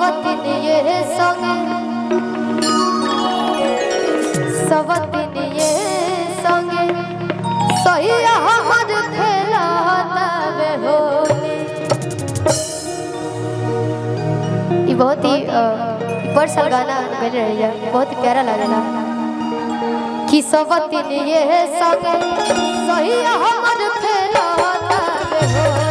सवतिनिये संगे सवतिनिये संगे सहिया हमर खेला तबे होली। ये बहुत ही पर्सनल गाना गा रही है, बहुत ही प्यारा लगेगा कि सवतिनिये संगे सहिया हमर खेला तबे होली।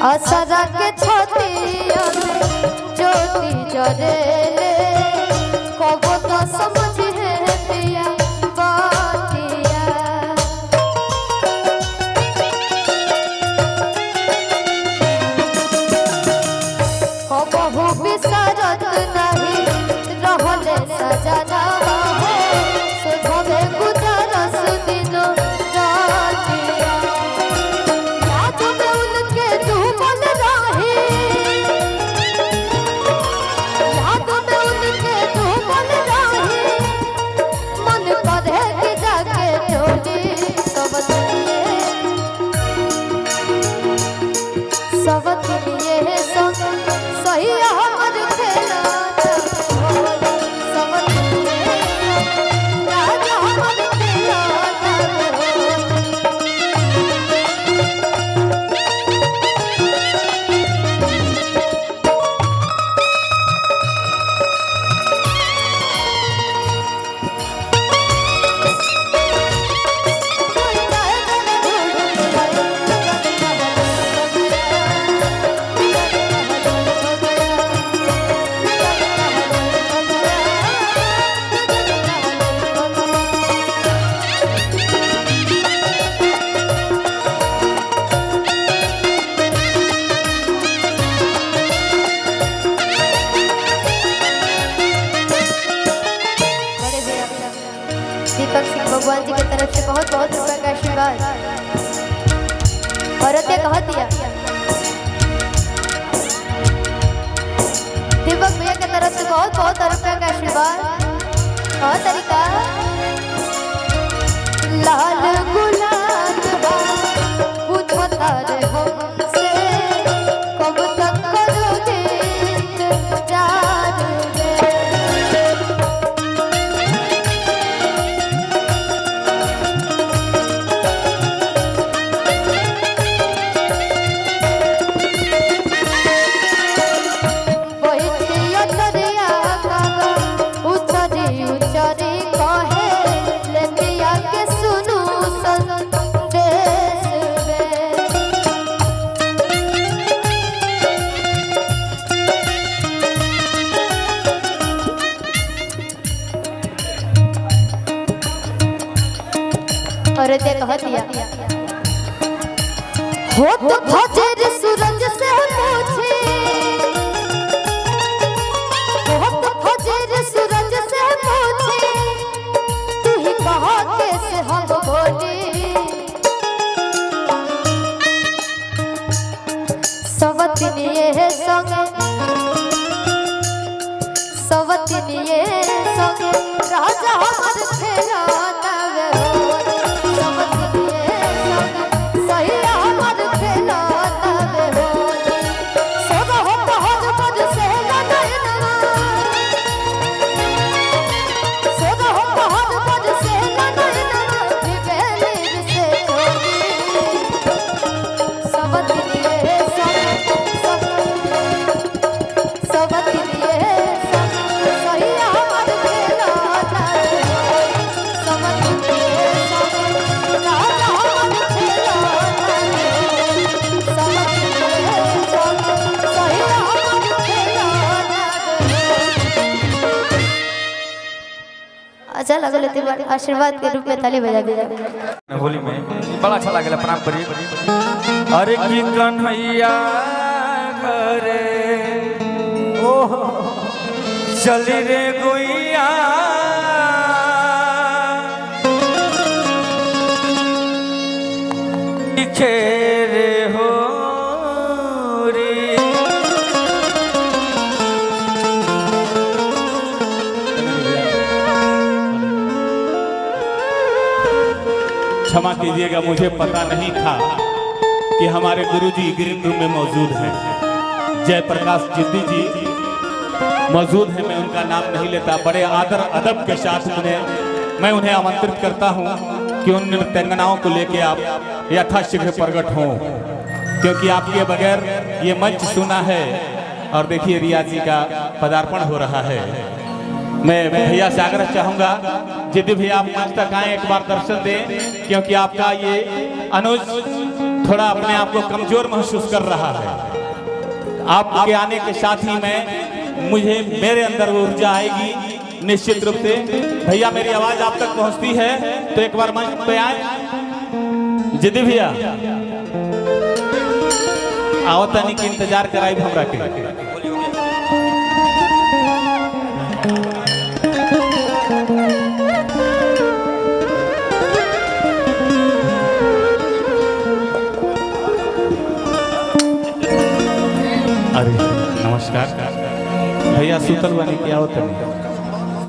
असरा के छतिया ज्योति जरे कबो तो समझ है पिया बातिया। कबहू बिसरत नहीं रहले सजना सोझे गुजरस दिनो रातिया। याद में उनके डूबल रही, याद में उनके डूबल रही, मन करे कि जाके डोली। सवतिनिये संगे सहिया हमर खेला होली। सवतिनिये राजा हमर खेला होली। दीपक सिंह भगवान जी की तरफ से बहुत बहुत रुपए का आशीर्वाद। औरतें कहा दिया दीपक भैया की तरफ से बहुत बहुत रुपए का आशीर्वाद। और तरीका लाल गुलाब पूछो तारे हमसे कब तक करोगे इंतजार रे। और दे कह दिया हो तो भजर सूरज से पूछे, हो तो भजर सूरज से पूछे, तू ही कहा कैसे हम बोली। सवतिनिये संगे सवतिनिये संगे राजा हमर खेला तवे होली सब दिए संग सहिया हमर खेला तवे होली सब हम बज से लड़ना सब हम बज से लड़ना बेली से छोड़ी सब दिए सब सब दिए सहिया हमर खेला तवे सब दिए राजा हमर खेला तवे सब दिए सहिया हमर खेला तवे। अच्छा लगल है बार आशीर्वाद के रूप में ताली बजा दीजिए। होली में बड़ा अच्छा लगल प्रणाम करी। अरे की कन्हैया घरे ओह चली रे गुइया खेरे हो रे क्षमा कीजिएगा, मुझे पता नहीं था कि हमारे गुरुजी ग्रीन रूम में मौजूद हैं। जयप्रकाश जिद्दी जी मौजूद हैं, मैं उनका नाम नहीं लेता। बड़े आदर अदब के साथ मैं उन्हें आमंत्रित करता हूं कि उन नृत्यांगनाओं को लेके आप यथाशीघ्र प्रकट हों, क्योंकि आपके बगैर ये मंच सुना है। और देखिए रिया जी का पदार्पण हो रहा है। मैं भैया से आग्रह चाहूंगा, जिद्दी भैया आप मंच तक आए, एक बार दर्शन दें, क्योंकि आपका ये अनुज थोड़ा अपने आप को कमजोर महसूस कर रहा है। आपके आने के साथ ही मेरे अंदर वो ऊर्जा आएगी निश्चित रूप से। भैया मेरी आवाज आप तक पहुंचती है तो एक बार मंच पे आए। जिद्दी भैया आओ तनी के इंतजार कराई हमरा के। अरे नमस्कार भैया, सुतल बनी क्या होता नहीं।